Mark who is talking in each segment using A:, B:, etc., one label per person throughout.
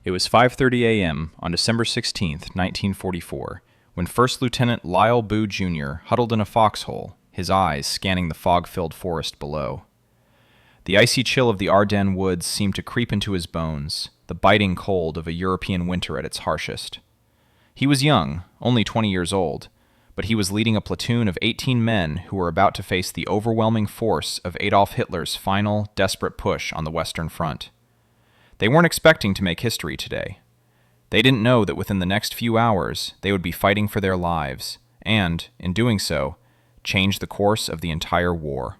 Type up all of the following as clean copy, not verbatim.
A: It was 5:30 a.m. on December 16, 1944, when First Lieutenant Lyle Boo Jr. huddled in a foxhole, his eyes scanning the fog-filled forest below. The icy chill of the Ardennes woods seemed to creep into his bones, the biting cold of a European winter at its harshest. He was young, only 20 years old, but he was leading a platoon of 18 men who were about to face the overwhelming force of Adolf Hitler's final, desperate push on the Western Front. They weren't expecting to make history today. They didn't know that within the next few hours they would be fighting for their lives, and, in doing so, change the course of the entire war.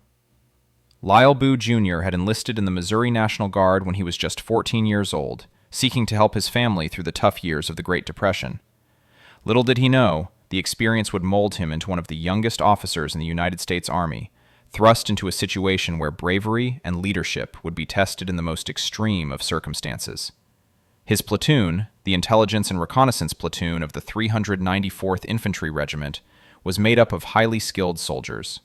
A: Lyle Boo Jr. had enlisted in the Missouri National Guard when he was just 14 years old, seeking to help his family through the tough years of the Great Depression. Little did he know, the experience would mold him into one of the youngest officers in the United States Army, thrust into a situation where bravery and leadership would be tested in the most extreme of circumstances. His platoon, the Intelligence and Reconnaissance Platoon of the 394th Infantry Regiment, was made up of highly skilled soldiers.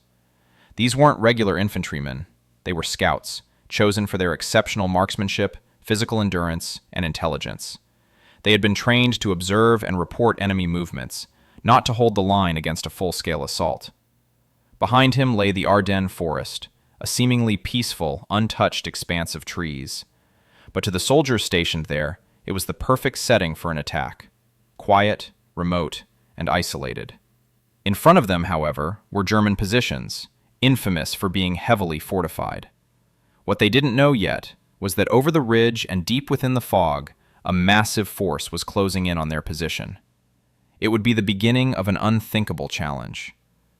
A: These weren't regular infantrymen, they were scouts, chosen for their exceptional marksmanship, physical endurance, and intelligence. They had been trained to observe and report enemy movements, not to hold the line against a full-scale assault. Behind him lay the Ardennes forest, a seemingly peaceful, untouched expanse of trees. But to the soldiers stationed there, it was the perfect setting for an attack. Quiet, remote, and isolated. In front of them, however, were German positions, infamous for being heavily fortified. What they didn't know yet was that over the ridge and deep within the fog, a massive force was closing in on their position. It would be the beginning of an unthinkable challenge.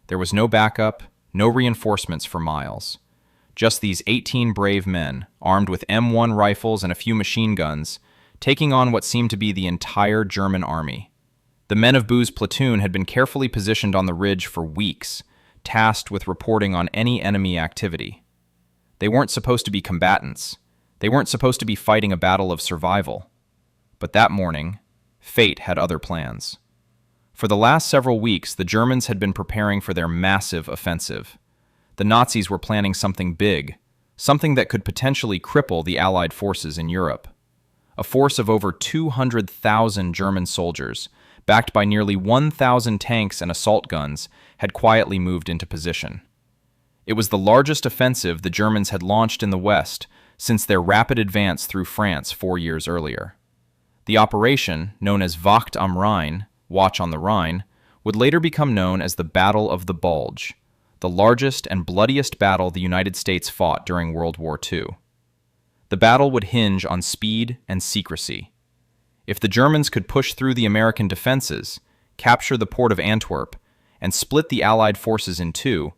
A: There was no backup, no reinforcements for miles. Just these 18 brave men, armed with M1 rifles and a few machine guns, taking on what seemed to be the entire German army. The men of Boo's platoon had been carefully positioned on the ridge for weeks, tasked with reporting on any enemy activity. They weren't supposed to be combatants. They weren't supposed to be fighting a battle of survival. But that morning, fate had other plans. For the last several weeks, the Germans had been preparing for their massive offensive. The Nazis were planning something big, something that could potentially cripple the Allied forces in Europe. A force of over 200,000 German soldiers, backed by nearly 1,000 tanks and assault guns, had quietly moved into position. It was the largest offensive the Germans had launched in the West since their rapid advance through France 4 years earlier. The operation, known as Wacht am Rhein, Watch on the Rhine, would later become known as the Battle of the Bulge, the largest and bloodiest battle the United States fought during World War II. The battle would hinge on speed and secrecy. If the Germans could push through the American defenses, capture the port of Antwerp, and split the Allied forces in two,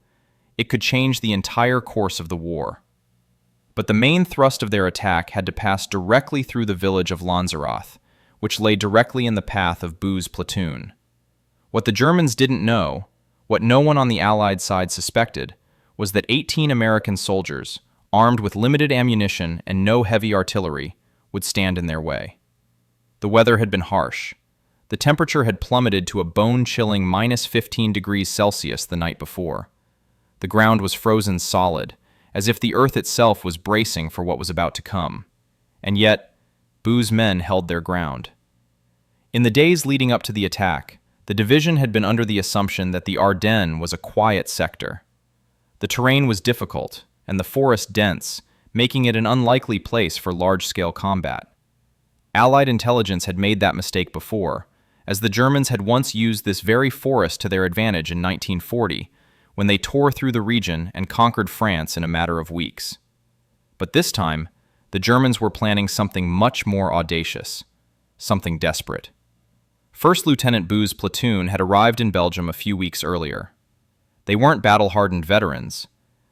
A: it could change the entire course of the war. But the main thrust of their attack had to pass directly through the village of Lanzarote, which lay directly in the path of Boo's platoon. What the Germans didn't know, what no one on the Allied side suspected, was that 18 American soldiers, armed with limited ammunition and no heavy artillery, would stand in their way. The weather had been harsh. The temperature had plummeted to a bone-chilling minus 15 degrees Celsius the night before. The ground was frozen solid, as if the earth itself was bracing for what was about to come. And yet, Boo's men held their ground. In the days leading up to the attack, the division had been under the assumption that the Ardennes was a quiet sector. The terrain was difficult, and the forest dense, making it an unlikely place for large-scale combat. Allied intelligence had made that mistake before, as the Germans had once used this very forest to their advantage in 1940, when they tore through the region and conquered France in a matter of weeks. But this time, the Germans were planning something much more audacious, something desperate. First Lieutenant Boo's platoon had arrived in Belgium a few weeks earlier. They weren't battle-hardened veterans.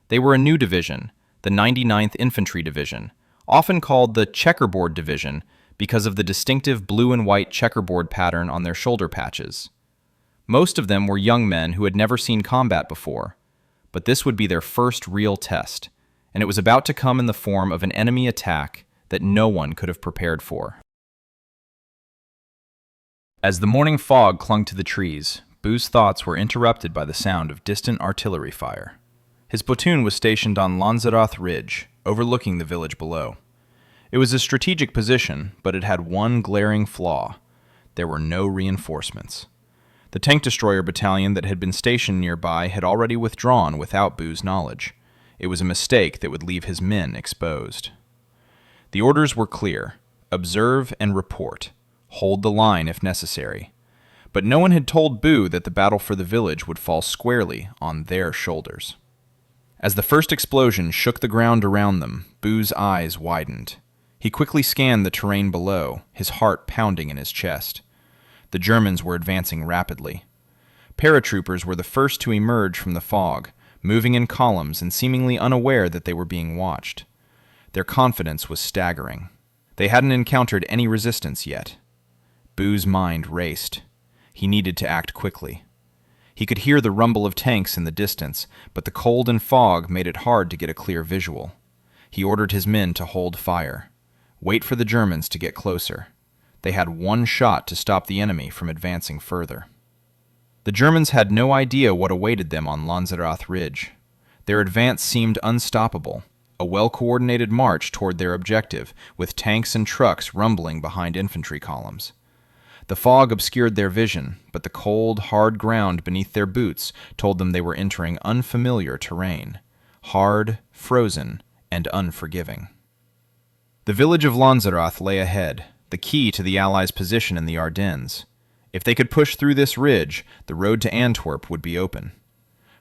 A: They were a new division, the 99th Infantry Division, often called the Checkerboard Division because of the distinctive blue and white checkerboard pattern on their shoulder patches. Most of them were young men who had never seen combat before, but this would be their first real test, and it was about to come in the form of an enemy attack that no one could have prepared for. As the morning fog clung to the trees, Boo's thoughts were interrupted by the sound of distant artillery fire. His platoon was stationed on Lanzarote Ridge, overlooking the village below. It was a strategic position, but it had one glaring flaw. There were no reinforcements. The tank destroyer battalion that had been stationed nearby had already withdrawn without Boo's knowledge. It was a mistake that would leave his men exposed. The orders were clear: observe and report. Hold the line if necessary. But no one had told Boo that the battle for the village would fall squarely on their shoulders. As the first explosion shook the ground around them, Boo's eyes widened. He quickly scanned the terrain below, his heart pounding in his chest. The Germans were advancing rapidly. Paratroopers were the first to emerge from the fog, moving in columns and seemingly unaware that they were being watched. Their confidence was staggering. They hadn't encountered any resistance yet. Boo's mind raced. He needed to act quickly. He could hear the rumble of tanks in the distance, but the cold and fog made it hard to get a clear visual. He ordered his men to hold fire. Wait for the Germans to get closer. They had one shot to stop the enemy from advancing further. The Germans had no idea what awaited them on Lanzarote Ridge. Their advance seemed unstoppable, a well-coordinated march toward their objective, with tanks and trucks rumbling behind infantry columns. The fog obscured their vision, but the cold, hard ground beneath their boots told them they were entering unfamiliar terrain, hard, frozen, and unforgiving. The village of Lanzarote lay ahead, the key to the Allies' position in the Ardennes. If they could push through this ridge, the road to Antwerp would be open.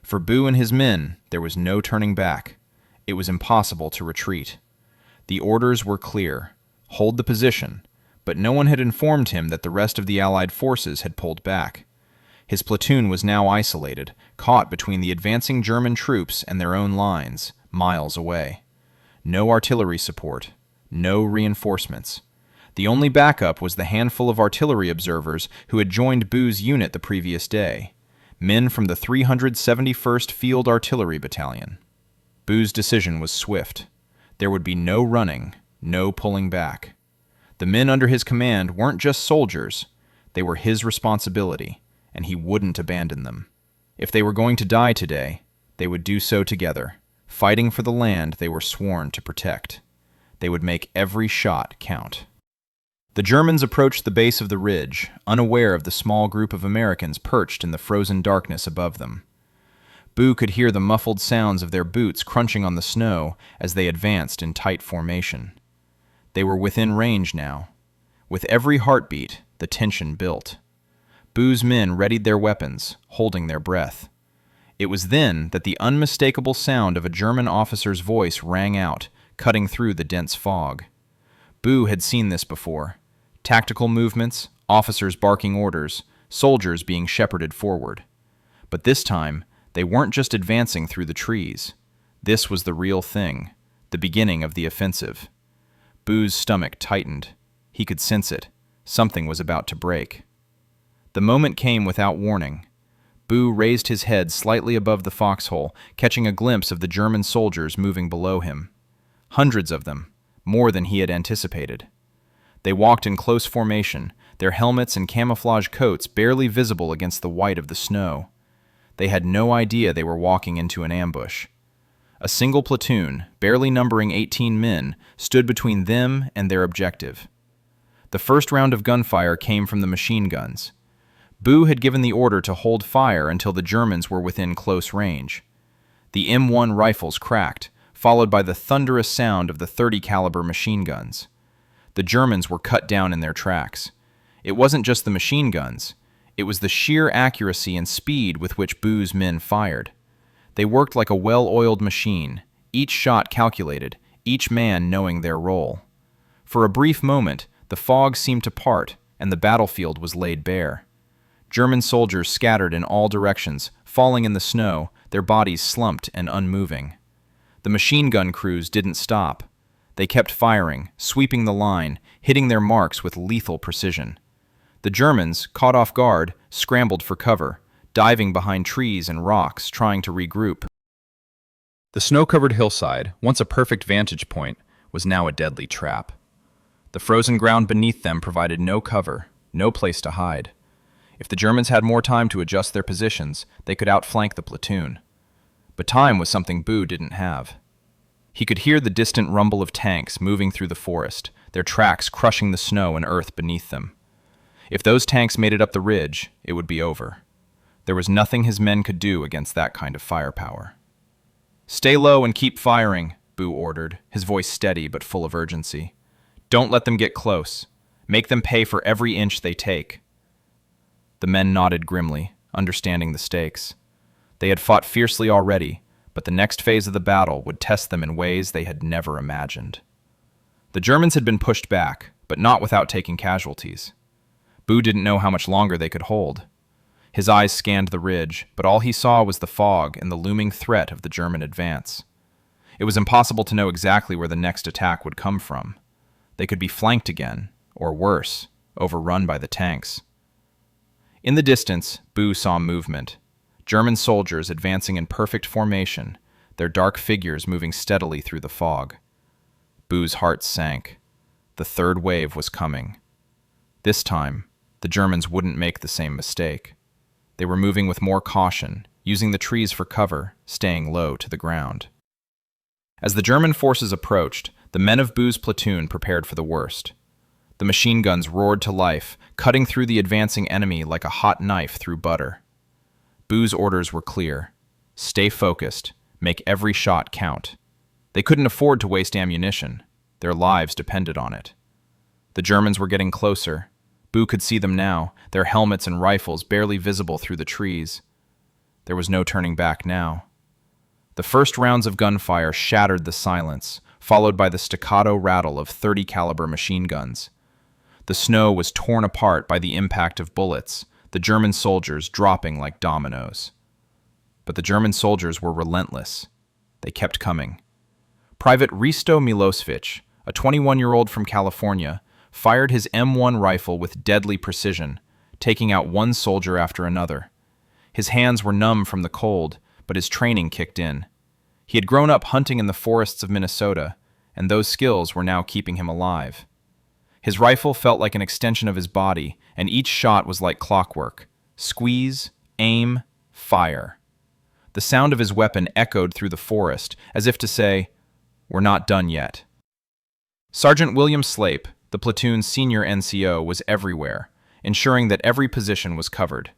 A: For Boo and his men, there was no turning back. It was impossible to retreat. The orders were clear: hold the position, but no one had informed him that the rest of the Allied forces had pulled back. His platoon was now isolated, caught between the advancing German troops and their own lines, miles away. No artillery support, no reinforcements. The only backup was the handful of artillery observers who had joined Boo's unit the previous day, men from the 371st Field Artillery Battalion. Boo's decision was swift. There would be no running, no pulling back. The men under his command weren't just soldiers. They were his responsibility, and he wouldn't abandon them. If they were going to die today, they would do so together, fighting for the land they were sworn to protect. They would make every shot count. The Germans approached the base of the ridge, unaware of the small group of Americans perched in the frozen darkness above them. Boo could hear the muffled sounds of their boots crunching on the snow as they advanced in tight formation. They were within range now. With every heartbeat, the tension built. Boo's men readied their weapons, holding their breath. It was then that the unmistakable sound of a German officer's voice rang out, cutting through the dense fog. Boo had seen this before. Tactical movements, officers barking orders, soldiers being shepherded forward. But this time, they weren't just advancing through the trees. This was the real thing, the beginning of the offensive. Boo's stomach tightened. He could sense it. Something was about to break. The moment came without warning. Boo raised his head slightly above the foxhole, catching a glimpse of the German soldiers moving below him. Hundreds of them, more than he had anticipated. They walked in close formation, their helmets and camouflage coats barely visible against the white of the snow. They had no idea they were walking into an ambush. A single platoon, barely numbering 18 men, stood between them and their objective. The first round of gunfire came from the machine guns. Boo had given the order to hold fire until the Germans were within close range. The M1 rifles cracked, followed by the thunderous sound of the .30 caliber machine guns. The Germans were cut down in their tracks. It wasn't just the machine guns. It was the sheer accuracy and speed with which Boo's men fired. They worked like a well-oiled machine, each shot calculated, each man knowing their role. For a brief moment, the fog seemed to part, and the battlefield was laid bare. German soldiers scattered in all directions, falling in the snow, their bodies slumped and unmoving. The machine gun crews didn't stop. They kept firing, sweeping the line, hitting their marks with lethal precision. The Germans, caught off guard, scrambled for cover, diving behind trees and rocks, trying to regroup. The snow-covered hillside, once a perfect vantage point, was now a deadly trap. The frozen ground beneath them provided no cover, no place to hide. If the Germans had more time to adjust their positions, they could outflank the platoon. But time was something Boo didn't have. He could hear the distant rumble of tanks moving through the forest, their tracks crushing the snow and earth beneath them. If those tanks made it up the ridge, it would be over. There was nothing his men could do against that kind of firepower. "Stay low and keep firing," Boo ordered, his voice steady but full of urgency. "Don't let them get close. Make them pay for every inch they take." The men nodded grimly, understanding the stakes. They had fought fiercely already, but the next phase of the battle would test them in ways they had never imagined. The Germans had been pushed back, but not without taking casualties. Boo didn't know how much longer they could hold. His eyes scanned the ridge, but all he saw was the fog and the looming threat of the German advance. It was impossible to know exactly where the next attack would come from. They could be flanked again, or worse, overrun by the tanks. In the distance, Boo saw movement. German soldiers advancing in perfect formation, their dark figures moving steadily through the fog. Boo's heart sank. The third wave was coming. This time, the Germans wouldn't make the same mistake. They were moving with more caution, using the trees for cover, staying low to the ground. As the German forces approached, the men of Boo's platoon prepared for the worst. The machine guns roared to life, cutting through the advancing enemy like a hot knife through butter. Boo's orders were clear. Stay focused, make every shot count. They couldn't afford to waste ammunition. Their lives depended on it. The Germans were getting closer. Boo could see them now, their helmets and rifles barely visible through the trees. There was no turning back now. The first rounds of gunfire shattered the silence, followed by the staccato rattle of 30 caliber machine guns. The snow was torn apart by the impact of bullets, the German soldiers dropping like dominoes. But the German soldiers were relentless. They kept coming. Private Risto Milosevic, a 21-year-old from California, fired his M1 rifle with deadly precision, taking out one soldier after another. His hands were numb from the cold, but his training kicked in. He had grown up hunting in the forests of Minnesota, and those skills were now keeping him alive. His rifle felt like an extension of his body, and each shot was like clockwork. Squeeze, aim, fire. The sound of his weapon echoed through the forest, as if to say, "We're not done yet." Sergeant William Slape, the platoon's senior NCO, was everywhere, ensuring that every position was covered.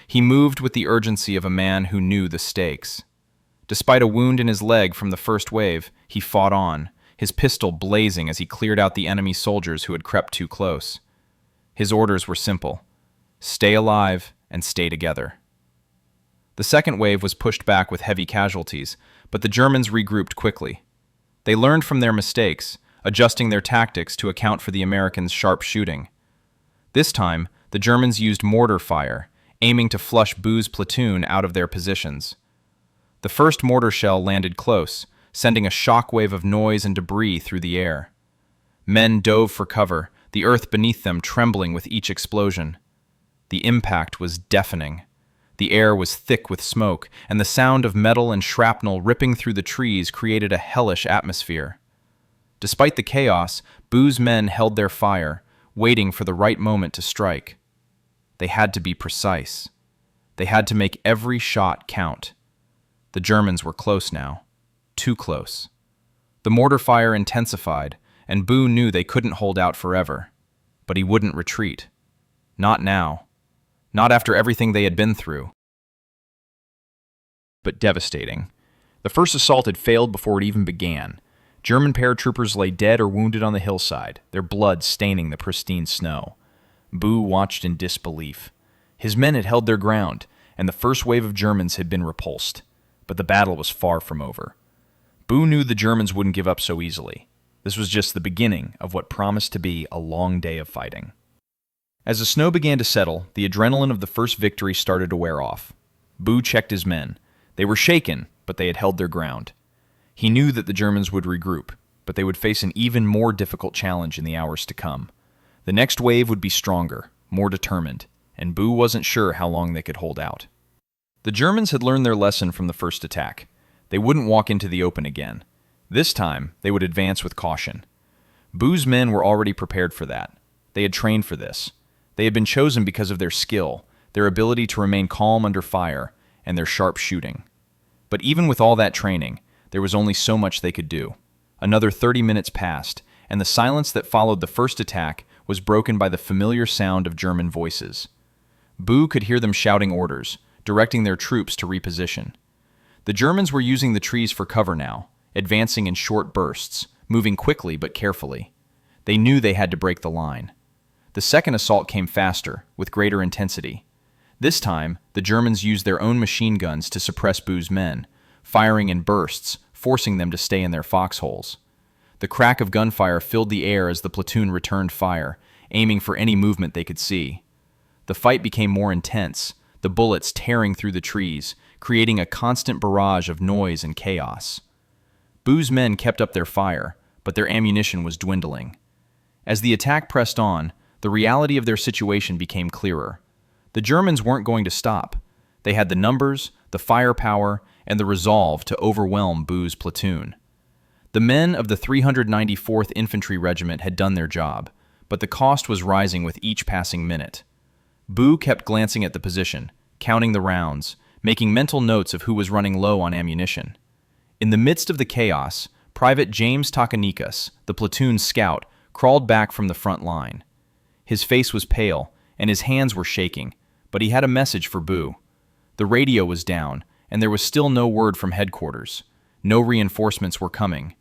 A: He moved with the urgency of a man who knew the stakes. Despite a wound in his leg from the first wave, he fought on, his pistol blazing as he cleared out the enemy soldiers who had crept too close. His orders were simple: stay alive and stay together. The second wave was pushed back with heavy casualties, but the Germans regrouped quickly. They learned from their mistakes, adjusting their tactics to account for the Americans' sharp shooting. This time, the Germans used mortar fire, aiming to flush Boo's platoon out of their positions. The first mortar shell landed close, sending a shockwave of noise and debris through the air. Men dove for cover, the earth beneath them trembling with each explosion. The impact was deafening. The air was thick with smoke, and the sound of metal and shrapnel ripping through the trees created a hellish atmosphere. Despite the chaos, Boo's men held their fire, waiting for the right moment to strike. They had to be precise. They had to make every shot count. The Germans were close now. Too close. The mortar fire intensified, and Boo knew they couldn't hold out forever. But he wouldn't retreat. Not now. Not after everything they had been through. But devastating. The first assault had failed before it even began. German paratroopers lay dead or wounded on the hillside, their blood staining the pristine snow. Boo watched in disbelief. His men had held their ground, and the first wave of Germans had been repulsed. But the battle was far from over. Boo knew the Germans wouldn't give up so easily. This was just the beginning of what promised to be a long day of fighting. As the snow began to settle, the adrenaline of the first victory started to wear off. Boo checked his men. They were shaken, but they had held their ground. He knew that the Germans would regroup, but they would face an even more difficult challenge in the hours to come. The next wave would be stronger, more determined, and Boo wasn't sure how long they could hold out. The Germans had learned their lesson from the first attack. They wouldn't walk into the open again. This time, they would advance with caution. Boo's men were already prepared for that. They had trained for this. They had been chosen because of their skill, their ability to remain calm under fire, and their sharp shooting. But even with all that training, There was only so much they could do. Another 30 minutes passed, and the silence that followed the first attack was broken by the familiar sound of German voices. Boo could hear them shouting orders, directing their troops to reposition. The Germans were using the trees for cover now, advancing in short bursts, moving quickly but carefully. They knew they had to break the line. The second assault came faster, with greater intensity. This time, the Germans used their own machine guns to suppress Boo's men, firing in bursts, forcing them to stay in their foxholes. The crack of gunfire filled the air as the platoon returned fire, aiming for any movement they could see. The fight became more intense, the bullets tearing through the trees, creating a constant barrage of noise and chaos. Boo's men kept up their fire, but their ammunition was dwindling. As the attack pressed on, the reality of their situation became clearer. The Germans weren't going to stop. They had the numbers, the firepower, and the resolve to overwhelm Boo's platoon. The men of the 394th Infantry Regiment had done their job, but the cost was rising with each passing minute. Boo kept glancing at the position, counting the rounds, making mental notes of who was running low on ammunition. In the midst of the chaos, Private James Takanikas, the platoon scout, crawled back from the front line. His face was pale, and his hands were shaking, but he had a message for Boo. The radio was down, and there was still no word from headquarters. No reinforcements were coming.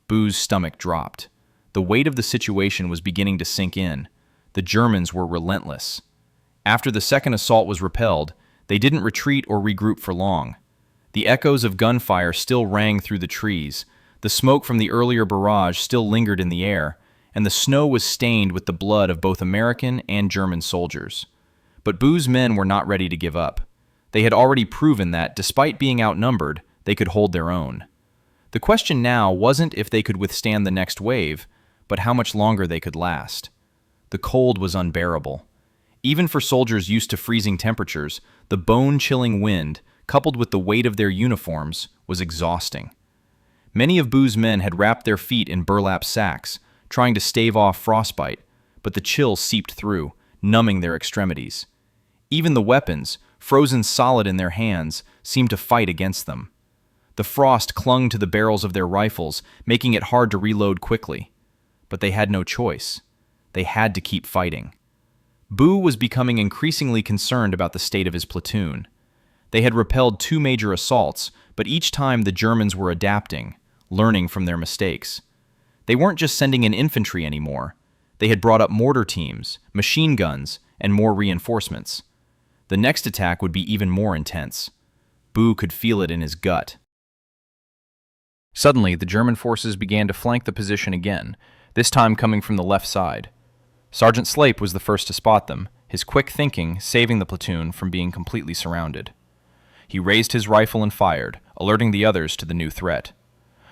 A: Boo's stomach dropped. The weight of the situation was beginning to sink in. The Germans were relentless. After the second assault was repelled, they didn't retreat or regroup for long. The echoes of gunfire still rang through the trees, the smoke from the earlier barrage still lingered in the air, and the snow was stained with the blood of both American and German soldiers. But Boo's men were not ready to give up. They had already proven that, despite being outnumbered, they could hold their own. The question now wasn't if they could withstand the next wave, but how much longer they could last. The cold was unbearable. Even for soldiers used to freezing temperatures, the bone-chilling wind, coupled with the weight of their uniforms, was exhausting. Many of Boo's men had wrapped their feet in burlap sacks, trying to stave off frostbite, but the chill seeped through, numbing their extremities. Even the weapons, frozen solid in their hands, seemed to fight against them. The frost clung to the barrels of their rifles, making it hard to reload quickly. But they had no choice. They had to keep fighting. Boo was becoming increasingly concerned about the state of his platoon. They had repelled 2 major assaults, but each time the Germans were adapting, learning from their mistakes. They weren't just sending in infantry anymore. They had brought up mortar teams, machine guns, and more reinforcements. The next attack would be even more intense. Boo could feel it in his gut. Suddenly, the German forces began to flank the position again, this time coming from the left side. Sergeant Slape was the first to spot them, his quick thinking saving the platoon from being completely surrounded. He raised his rifle and fired, alerting the others to the new threat.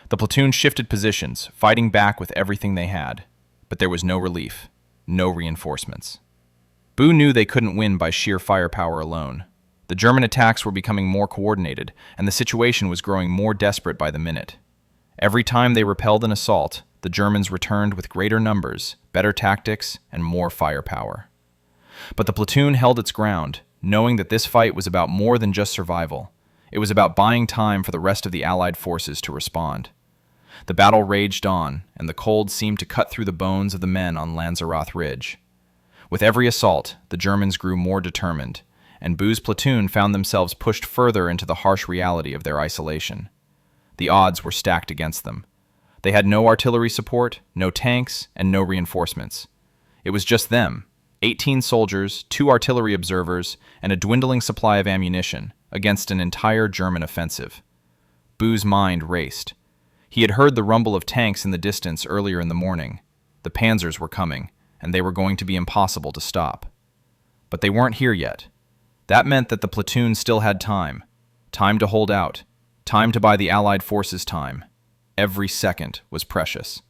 A: The platoon shifted positions, fighting back with everything they had. But there was no relief, no reinforcements. Boo knew they couldn't win by sheer firepower alone. The German attacks were becoming more coordinated, and the situation was growing more desperate by the minute. Every time they repelled an assault, the Germans returned with greater numbers, better tactics, and more firepower. But the platoon held its ground, knowing that this fight was about more than just survival. It was about buying time for the rest of the Allied forces to respond. The battle raged on, and the cold seemed to cut through the bones of the men on Lanzarote Ridge. With every assault, the Germans grew more determined, and Boo's platoon found themselves pushed further into the harsh reality of their isolation. The odds were stacked against them. They had no artillery support, no tanks, and no reinforcements. It was just them, 18 soldiers, 2 artillery observers, and a dwindling supply of ammunition, against an entire German offensive. Boo's mind raced. He had heard the rumble of tanks in the distance earlier in the morning. The panzers were coming, and they were going to be impossible to stop. But they weren't here yet. That meant that the platoon still had time. Time to hold out. Time to buy the Allied forces time. Every second was precious.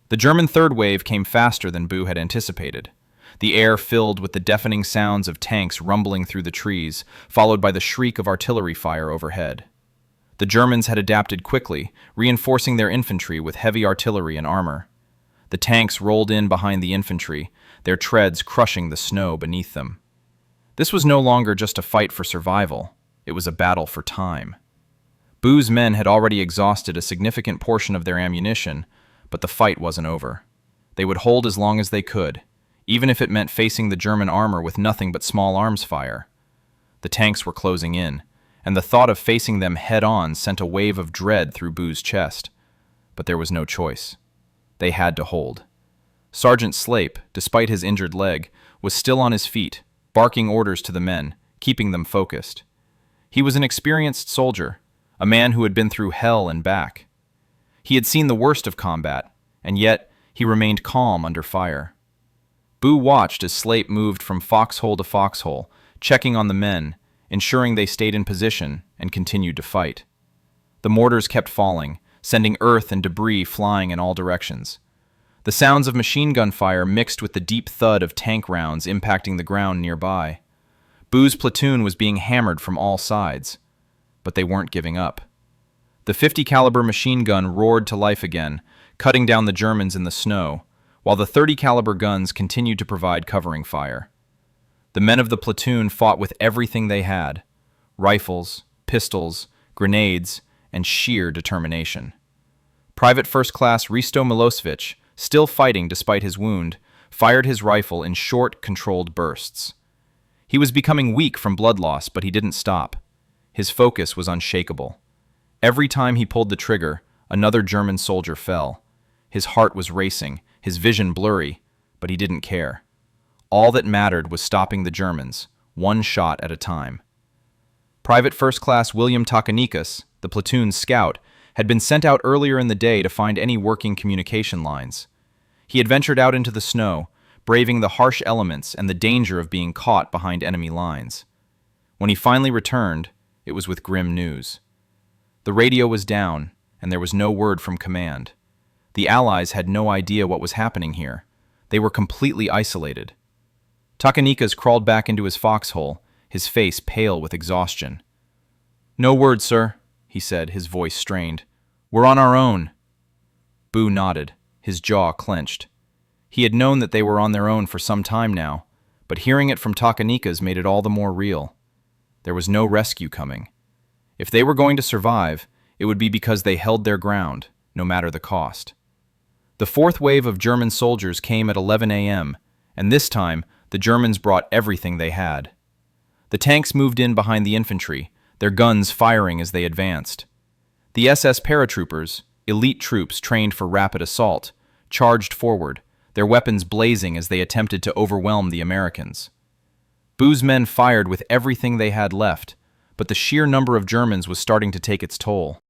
A: The German third wave came faster than Boo had anticipated. The air filled with the deafening sounds of tanks rumbling through the trees, followed by the shriek of artillery fire overhead. The Germans had adapted quickly, reinforcing their infantry with heavy artillery and armor. The tanks rolled in behind the infantry, their treads crushing the snow beneath them. This was no longer just a fight for survival. It was a battle for time. Boo's men had already exhausted a significant portion of their ammunition, but the fight wasn't over. They would hold as long as they could, even if it meant facing the German armor with nothing but small arms fire. The tanks were closing in, and the thought of facing them head-on sent a wave of dread through Boo's chest. But there was no choice. They had to hold. Sergeant Slape, despite his injured leg, was still on his feet, barking orders to the men, keeping them focused. He was an experienced soldier, a man who had been through hell and back. He had seen the worst of combat, and yet he remained calm under fire. Boo watched as Slape moved from foxhole to foxhole, checking on the men, ensuring they stayed in position and continued to fight. The mortars kept falling, sending earth and debris flying in all directions. The sounds of machine gun fire mixed with the deep thud of tank rounds impacting the ground nearby. Boo's platoon was being hammered from all sides, but they weren't giving up. The 50 caliber machine gun roared to life again, cutting down the Germans in the snow, while the 30 caliber guns continued to provide covering fire. The men of the platoon fought with everything they had: rifles, pistols, grenades, and sheer determination. Private First Class Risto Milosevic, still fighting despite his wound, fired his rifle in short, controlled bursts. He was becoming weak from blood loss, but he didn't stop. His focus was unshakable. Every time he pulled the trigger, another German soldier fell. His heart was racing, his vision blurry, but he didn't care. All that mattered was stopping the Germans, one shot at a time. Private First Class William Takanikas, the platoon's scout, had been sent out earlier in the day to find any working communication lines. He had ventured out into the snow, braving the harsh elements and the danger of being caught behind enemy lines. When he finally returned, it was with grim news. The radio was down, and there was no word from command. The Allies had no idea what was happening here. They were completely isolated. Takanikas crawled back into his foxhole, his face pale with exhaustion. "No word, sir," he said, his voice strained. "We're on our own." Boo nodded, his jaw clenched. He had known that they were on their own for some time now, but hearing it from Takanikas made it all the more real. There was no rescue coming. If they were going to survive, it would be because they held their ground, no matter the cost. The fourth wave of German soldiers came at 11 a.m., and this time, the Germans brought everything they had. The tanks moved in behind the infantry, their guns firing as they advanced. The SS paratroopers, elite troops trained for rapid assault, charged forward, their weapons blazing as they attempted to overwhelm the Americans. Boo's men fired with everything they had left, but the sheer number of Germans was starting to take its toll.